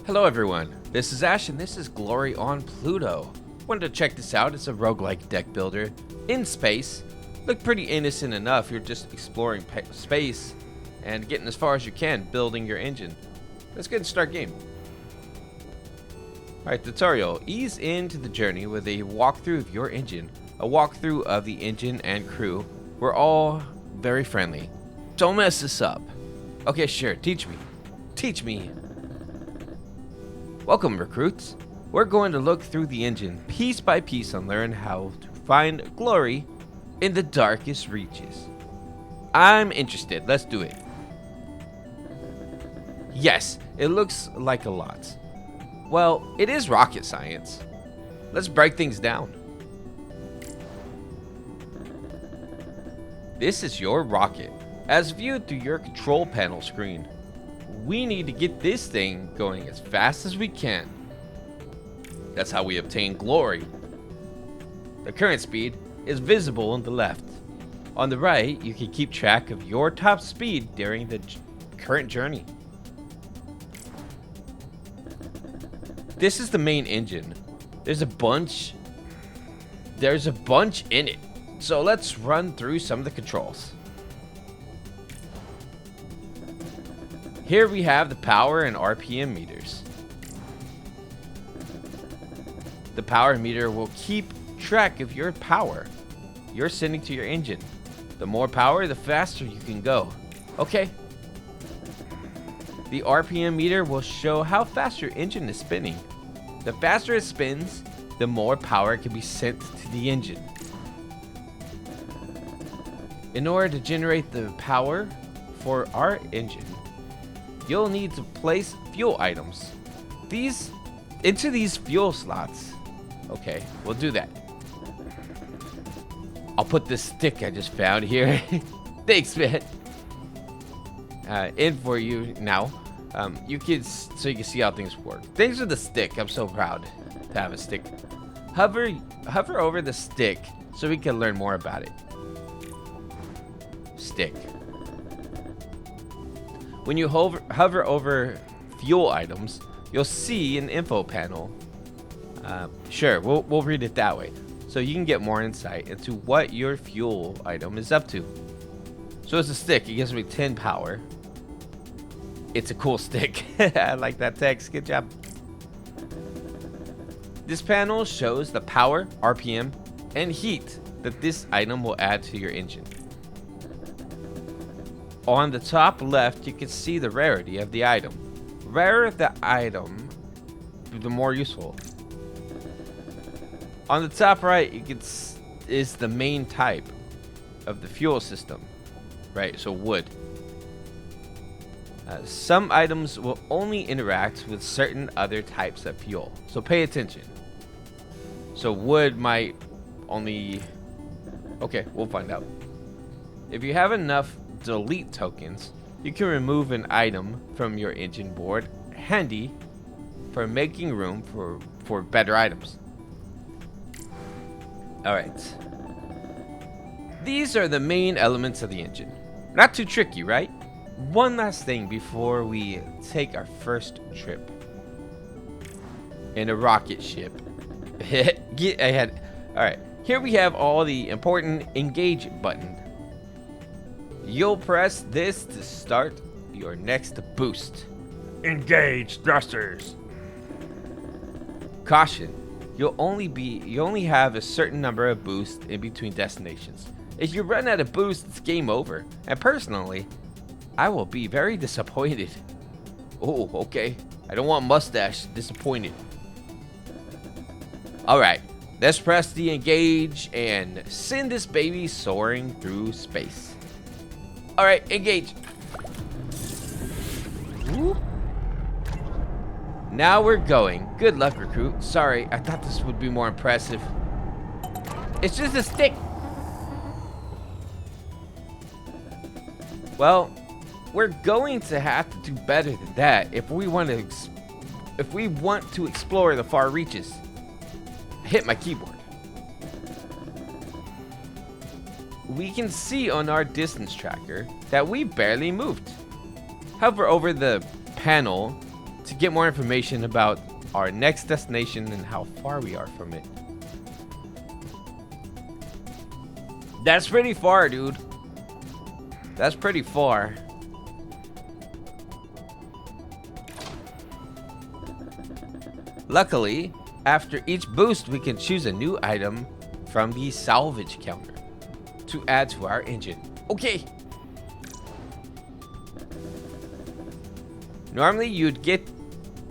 Hello everyone, this is Ash and this is Glory on Pluto. Wanted to check this out. It's a roguelike deck builder in space. Look pretty innocent enough. You're just exploring space and getting as far as you can, building your engine. Let's get and start game. Alright, tutorial. Ease into the journey with a walkthrough of your engine. A walkthrough of the engine and crew. We're all very friendly. Don't mess this up. Okay, sure, teach me. Teach me. Welcome, recruits. We're going to look through the engine piece by piece and learn how to find glory in the darkest reaches. I'm interested. Let's do it. Yes, it looks like a lot. Well, it is rocket science. Let's break things down. This is your rocket, as viewed through your control panel screen. We need to get this thing going as fast as we can. That's how we obtain glory. The current speed is visible on the left. On the right, you can keep track of your top speed during the current journey. This is the main engine. There's a bunch in it. So let's run through some of the controls. Here we have the power and RPM meters. The power meter will keep track of your power you're sending to your engine. The more power, the faster you can go. Okay. The RPM meter will show how fast your engine is spinning. The faster it spins, the more power can be sent to the engine. In order to generate the power for our engine, you'll need to place fuel items into these fuel slots. Okay, we'll do that. I'll put this stick I just found here. Thanks, man. In for you now. So you can see how things work. Thanks for the stick. I'm so proud to have a stick. Hover over the stick so we can learn more about it. Stick. When you hover over fuel items, you'll see an info panel. Sure, we'll read it that way, so you can get more insight into what your fuel item is up to. So it's a stick. It gives me 10 power. It's a cool stick. I like that text. Good job. This panel shows the power, RPM, and heat that this item will add to your engine. On the top left, you can see the rarity of the item. Rarer the item, the more useful. On the top right, is the main type of the fuel system, right? So wood. Some items will only interact with certain other types of fuel, so pay attention. So wood might only... Okay, we'll find out. If you have enough delete tokens, you can remove an item from your engine board, handy for making room for better items. Alright. These are the main elements of the engine. Not too tricky, right? One last thing before we take our first trip. In a rocket ship. Get ahead. Alright, here we have all the important engage button. You'll press this to start your next boost. Engage thrusters. Caution. You'll only have a certain number of boosts in between destinations. If you run out of boosts, it's game over. And personally, I will be very disappointed. Oh, okay. I don't want mustache disappointed. Alright, let's press the engage and send this baby soaring through space. Alright, engage. Whoop. Now we're going. Good luck, recruit. Sorry, I thought this would be more impressive. It's just a stick. Well, we're going to have to do better than that if we want to explore the far reaches. I hit my keyboard. We can see on our distance tracker that we barely moved. Hover over the panel to get more information about our next destination and how far we are from it. That's pretty far, dude. That's pretty far. Luckily, after each boost, we can choose a new item from the salvage counter to add to our engine. Okay. Normally, you'd get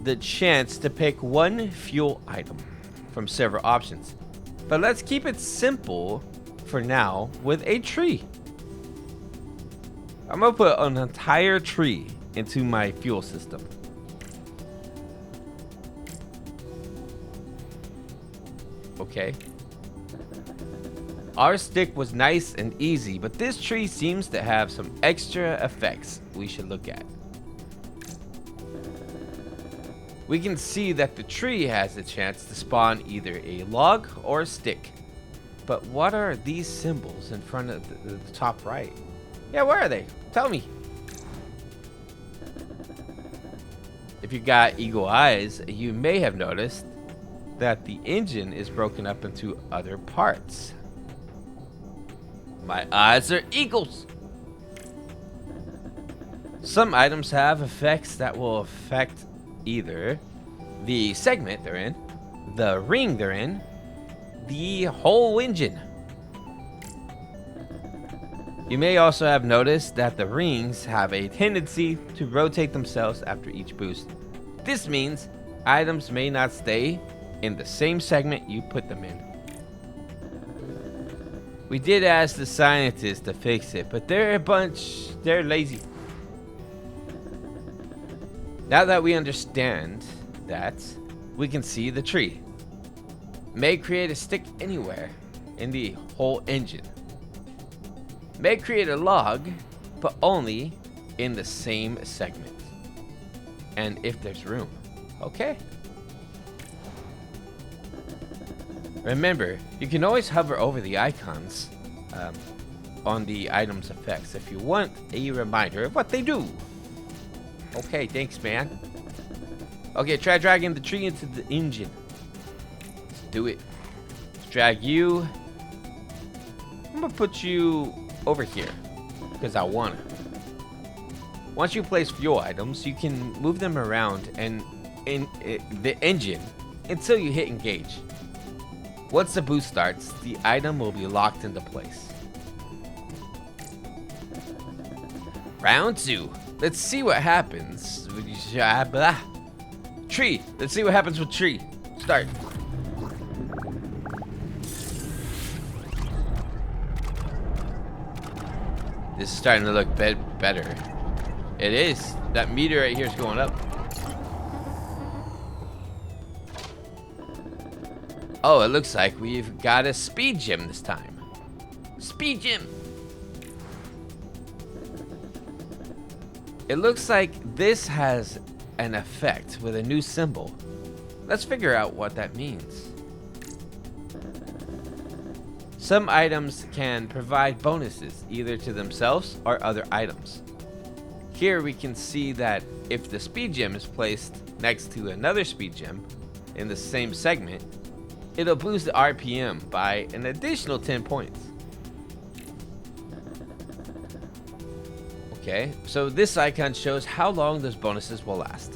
the chance to pick one fuel item from several options, but let's keep it simple for now with a tree. I'm gonna put an entire tree into my fuel system. Okay. Our stick was nice and easy, but this tree seems to have some extra effects we should look at. We can see that the tree has a chance to spawn either a log or a stick. But what are these symbols in front of the top right? Yeah, where are they? Tell me. If you got eagle eyes, you may have noticed that the engine is broken up into other parts. My eyes are eagles. Some items have effects that will affect either the segment they're in, the ring they're in, the whole engine. You may also have noticed that the rings have a tendency to rotate themselves after each boost. This means items may not stay in the same segment you put them in. We did ask the scientists to fix it, but they're lazy. Now that we understand that, we can see the tree may create a stick anywhere in the whole engine. May create a log, but only in the same segment. And if there's room. Okay. Remember, you can always hover over the icons on the item's effects if you want a reminder of what they do. Okay, thanks, man. Okay, try dragging the tree into the engine. Let's do it. Let's drag you. I'm gonna put you over here because I wanna. Once you place fuel items, you can move them around and in the engine until you hit engage. Once the boost starts, the item will be locked into place. Round 2. Let's see what happens. Tree. Let's see what happens with tree. Start. This is starting to look better. It is. That meter right here is going up. Oh, it looks like we've got a speed gem this time. Speed gem. It looks like this has an effect with a new symbol. Let's figure out what that means. Some items can provide bonuses either to themselves or other items. Here we can see that if the speed gem is placed next to another speed gem in the same segment, it'll boost the RPM by an additional 10 points. Okay, so this icon shows how long those bonuses will last.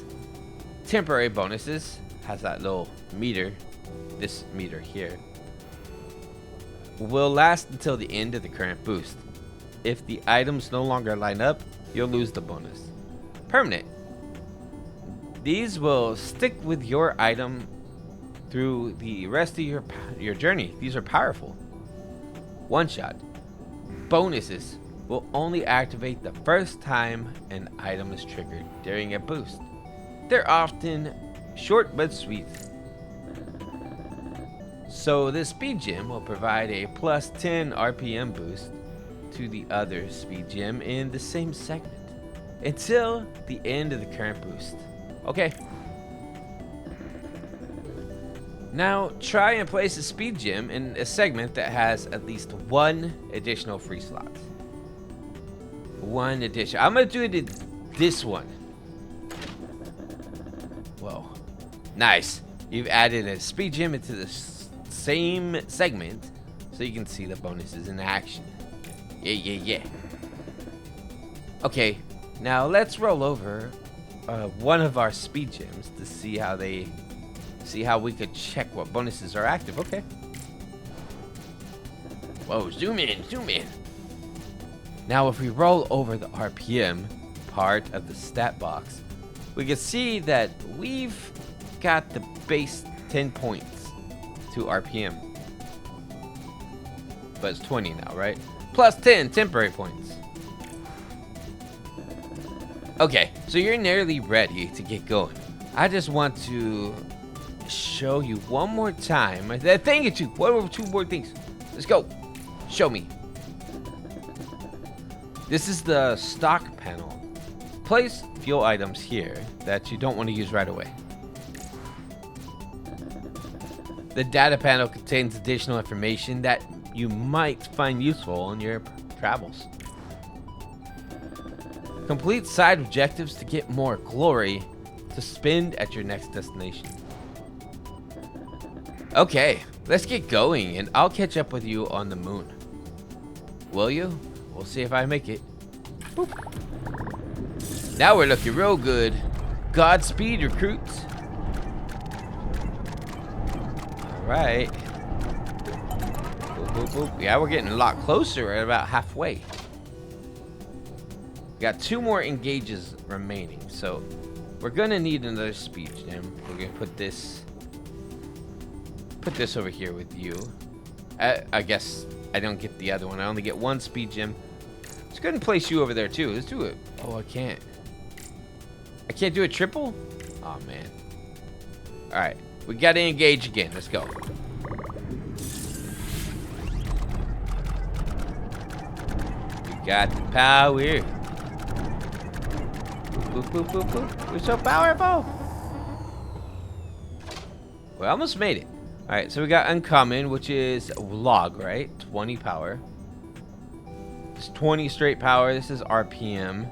Temporary bonuses has that little meter, this meter here, will last until the end of the current boost. If the items no longer line up, you'll lose the bonus. Permanent. These will stick with your item through the rest of your journey. These are powerful. One shot. Bonuses will only activate the first time an item is triggered during a boost. They're often short but sweet. So this speed gem will provide a plus 10 RPM boost to the other speed gem in the same segment until the end of the current boost. Okay. Now try and place a speed gem in a segment that has at least one additional free slot. One addition. I'm gonna do it in this one. Whoa. Nice. You've added a speed gem into the same segment so you can see the bonuses in action. Yeah. Okay, now let's roll over one of our speed gems to see how we could check what bonuses are active. Okay. Whoa, zoom in. Now if we roll over the RPM part of the stat box, we can see that we've got the base 10 points to RPM. But it's 20 now, right? Plus 10 temporary points. Okay, so you're nearly ready to get going. I just want to show you one more time. Thank you, two. What were two more things? Let's go. Show me. This is the stock panel. Place fuel items here that you don't want to use right away. The data panel contains additional information that you might find useful in your travels. Complete side objectives to get more glory to spend at your next destination. Okay, let's get going and I'll catch up with you on the moon. Will you? We'll see if I make it. Boop. Now we're looking real good. Godspeed, recruits. Alright. Boop. Yeah, we're getting a lot closer. We're at about halfway. Got 2 more engages remaining, so we're gonna need another speed gem. We're gonna put this over here with you. I guess I don't get the other one. I only get 1 speed gem. Let's go ahead and place you over there too. Let's do it. Oh, I can't do a triple? Oh man. Alright, we gotta engage again. Let's go. We got the power. Boop. We're so powerful. We almost made it. Alright, so we got uncommon, which is log, right? 20 power. It's 20 straight power. This is RPM.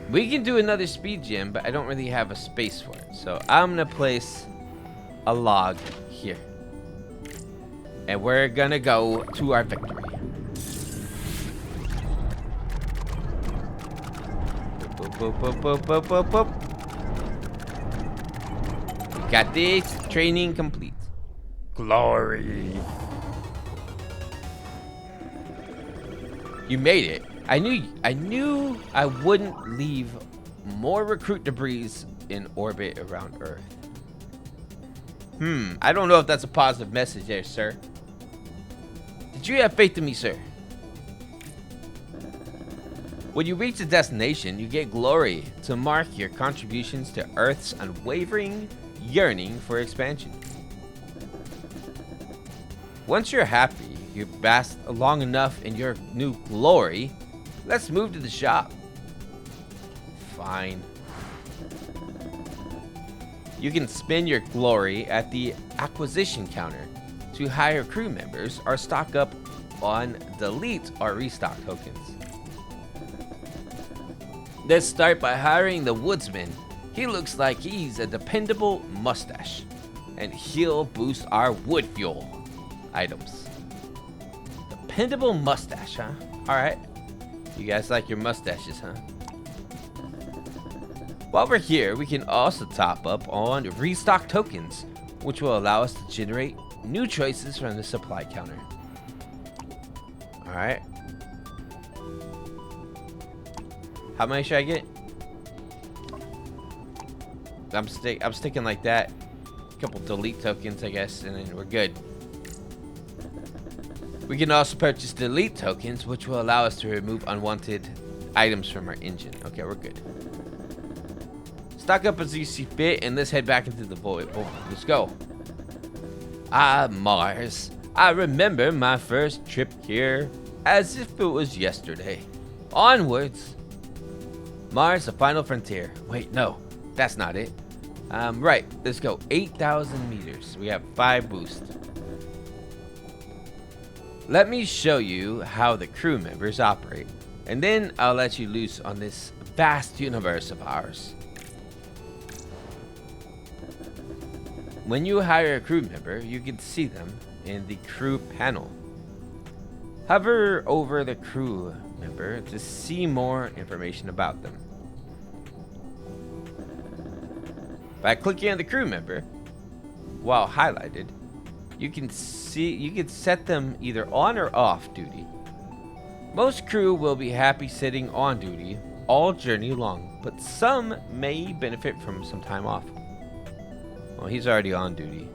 We can do another speed gem, but I don't really have a space for it. So I'm gonna place a log here. And we're gonna go to our victory. Boop. We got this. Training complete. Glory. You made it. I knew I wouldn't leave more recruit debris in orbit around Earth. I don't know if that's a positive message there, sir. Did you have faith in me, sir? When you reach the destination, you get glory to mark your contributions to Earth's unwavering yearning for expansion. Once you're happy, you've basked long enough in your new glory, let's move to the shop. Fine. You can spend your glory at the acquisition counter to hire crew members or stock up on delete or restock tokens. Let's start by hiring the woodsman. He looks like he's a dependable mustache, and he'll boost our wood fuel items. Dependable mustache, huh? Alright. You guys like your mustaches, huh? While we're here, we can also top up on restock tokens, which will allow us to generate new choices from the supply counter. Alright. How many should I get? I'm sticking like that. A couple delete tokens, I guess, and then we're good. We can also purchase delete tokens, which will allow us to remove unwanted items from our engine. Okay, we're good. Stock up as you see fit, and let's head back into the void. Oh, let's go. Ah, Mars. I remember my first trip here as if it was yesterday. Onwards. Mars, the final frontier. Wait, no, that's not it. Right, let's go. 8,000 meters. We have 5 boosts. Let me show you how the crew members operate, and then I'll let you loose on this vast universe of ours. When you hire a crew member, you can see them in the crew panel. Hover over the crew member to see more information about them. By clicking on the crew member, while highlighted, you can set them either on or off duty. Most crew will be happy sitting on duty all journey long, but some may benefit from some time off. Well, he's already on duty.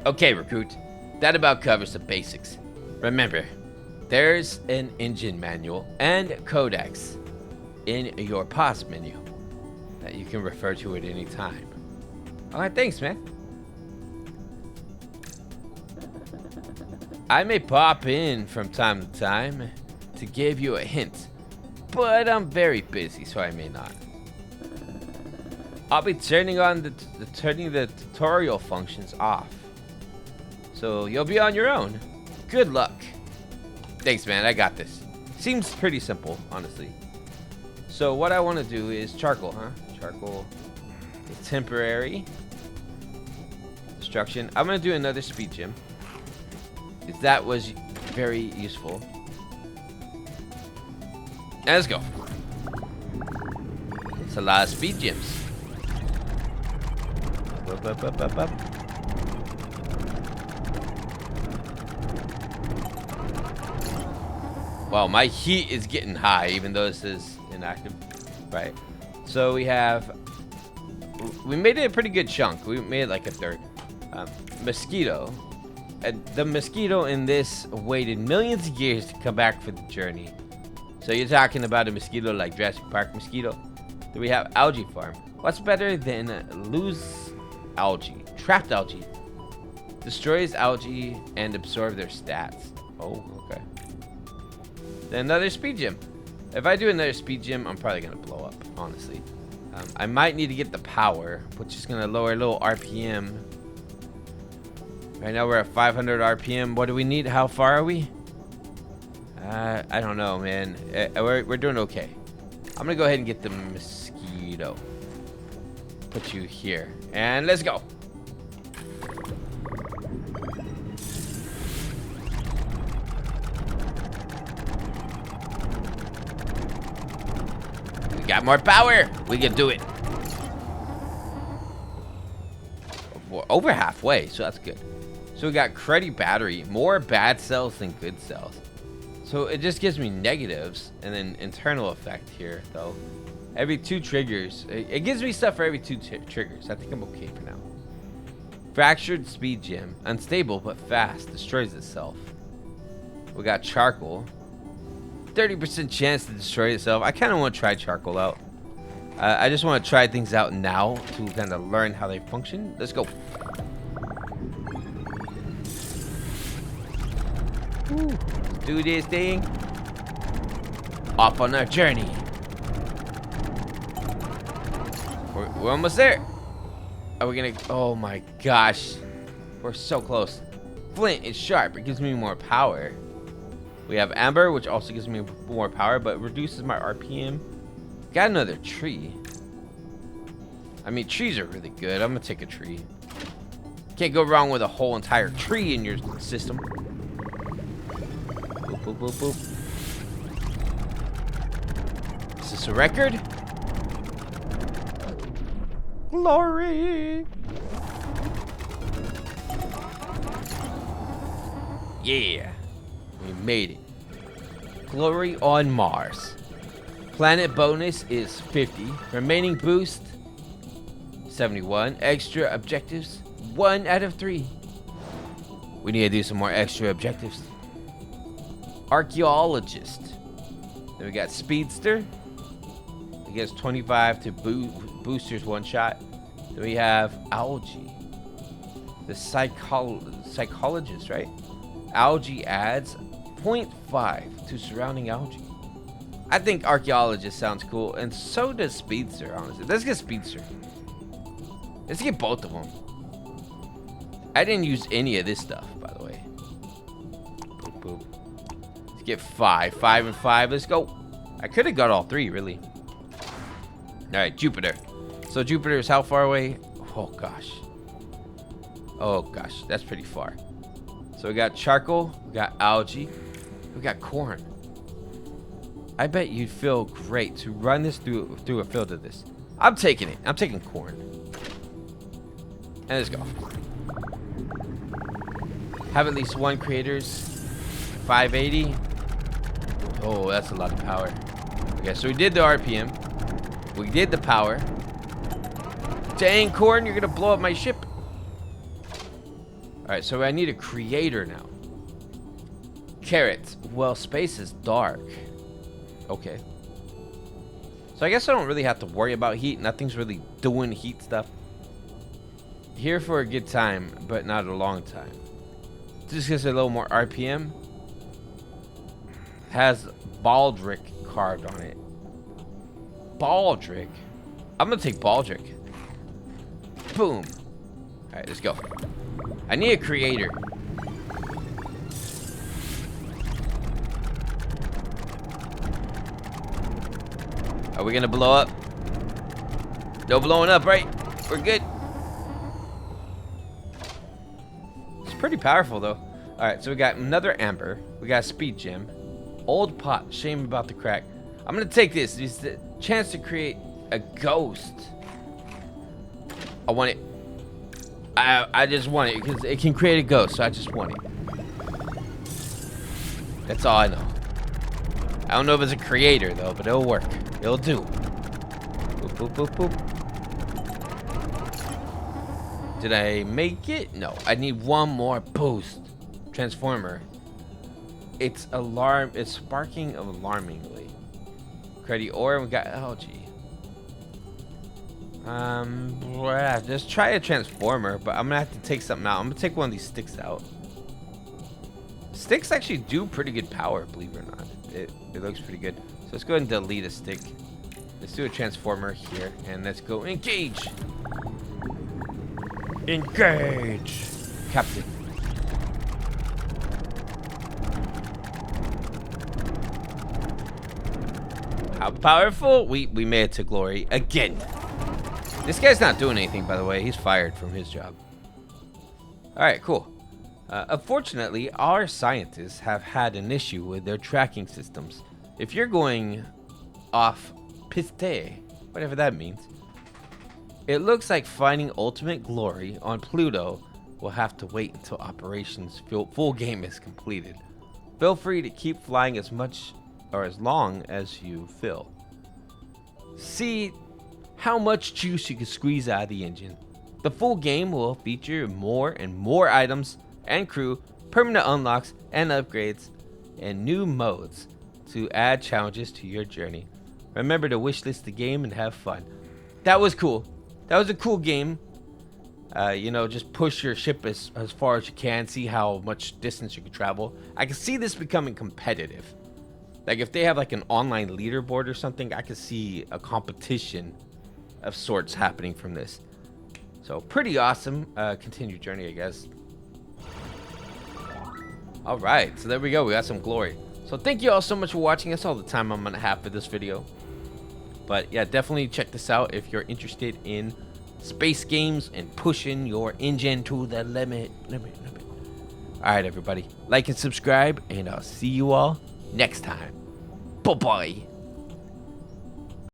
Okay, recruit. That about covers the basics. Remember, there's an engine manual and codex in your pause menu that you can refer to at any time. Alright, thanks, man. I may pop in from time to time to give you a hint, but I'm very busy, so I may not. I'll be turning the tutorial functions off, so you'll be on your own. Good luck. Thanks, man. I got this. Seems pretty simple, honestly. So what I want to do is charcoal, huh? Charcoal is temporary. Destruction. I'm going to do another speed gem, because that was very useful. And let's go. It's a lot of speed gems. Up. Wow, my heat is getting high, even though this is inactive. Right. So we made it a pretty good chunk. We made like a third. Mosquito. The mosquito in this waited millions of years to come back for the journey. So you're talking about a mosquito like Jurassic Park mosquito. Then we have algae farm. What's better than loose algae? Trapped algae. Destroys algae and absorb their stats. Oh, okay. Then another speed gem. If I do another speed gem, I'm probably gonna blow up, honestly. I might need to get the power, which is gonna lower a little RPM. Right now we're at 500 RPM. What do we need? How far are we? I don't know, man. We're doing okay. I'm gonna go ahead and get the mosquito. Put you here, and let's go. We got more power. We can do it. We're over halfway, so that's good. So we got credit battery, more bad cells than good cells. So it just gives me negatives, and then internal effect here, though. Every 2 triggers. It gives me stuff for every 2 triggers. I think I'm okay for now. Fractured speed gem. Unstable but fast. Destroys itself. We got charcoal. 30% chance to destroy itself. I kind of want to try charcoal out. I just want to try things out now to kind of learn how they function. Let's go. Ooh. Do this thing. Off on our journey. We're almost there. Are we gonna? Oh my gosh, we're so close. Flint is sharp. It gives me more power. We have amber, which also gives me more power, but reduces my RPM. Got another tree. I mean, trees are really good. I'm gonna take a tree. Can't go wrong with a whole entire tree in your system. Boop, boop, boop, boop. Is this a record? Glory! Yeah, we made it. Glory on Mars. Planet bonus is 50. Remaining boost 71. Extra objectives 1 out of 3. We need to do some more extra objectives. Archaeologist. Then we got Speedster. It gets 25 to boosters 1 shot. Then we have Algae. The psychologist, right? Algae adds 0.5 to surrounding algae. I think Archaeologist sounds cool, and so does Speedster, honestly. Let's get Speedster. Let's get both of them. I didn't use any of this stuff, by the way. Boop, boop. Let's get 5. 5 and 5. Let's go. I could have got all 3, really. right, Jupiter. So Jupiter is how far away? Oh gosh. Oh gosh, that's pretty far. So we got charcoal, we got algae, we got corn. I bet you'd feel great to run this through a field of this. I'm taking it. I'm taking corn. And let's go. Have at least one creators. 580. Oh, that's a lot of power. Okay, so we did the RPM. We did the power. Dang, corn, you're gonna blow up my ship. Alright, so I need a creator now. Carrot. Well, space is dark. Okay. So I guess I don't really have to worry about heat. Nothing's really doing heat stuff. Here for a good time, but not a long time. Just gets a little more RPM. Has Baldric carved on it. Baldric? I'm gonna take Baldric. Boom. Alright, let's go. I need a creator. Are we gonna blow up? No blowing up, right? We're good. It's pretty powerful though. Alright, so we got another amber. We got a speed gem. Old pot. Shame about the crack. I'm gonna take this. It's the chance to create a ghost. I want it. I just want it because it can create a ghost, so I just want it. That's all I know. I don't know if it's a creator though, but it'll work. It'll do. Boop, boop, boop, boop. Did I make it? No. I need one more boost. Transformer. It's sparking alarmingly. Credit ore, we got algae. Just try a transformer, but I'm gonna have to take something out. I'm gonna take one of these sticks out. Sticks actually do pretty good power, believe it or not. It looks pretty good. So let's go ahead and delete a stick. Let's do a transformer here, and let's go engage. Engage, Captain. How powerful? We made it to glory again. This guy's not doing anything, by the way. He's fired from his job. All right, cool. Unfortunately, our scientists have had an issue with their tracking systems. If you're going off piste, whatever that means, it looks like finding ultimate glory on Pluto will have to wait until operations full game is completed. Feel free to keep flying as much or as long as you feel. See how much juice you can squeeze out of the engine. The full game will feature more and more items and crew, permanent unlocks and upgrades, and new modes to add challenges to your journey. Remember to wishlist the game and have fun. That was cool. That was a cool game. You know, just push your ship as far as you can, see how much distance you can travel. I can see this becoming competitive. Like if they have like an online leaderboard or something, I could see a competition of sorts happening from this. So pretty awesome. Continued journey, I guess. All right, so there we go. We got some glory. So thank you all so much for watching. That's all the time I'm gonna have for this video. But yeah, definitely check this out if you're interested in space games and pushing your engine to the limit. All right, everybody, like and subscribe, and I'll see you all next time. Bye bye.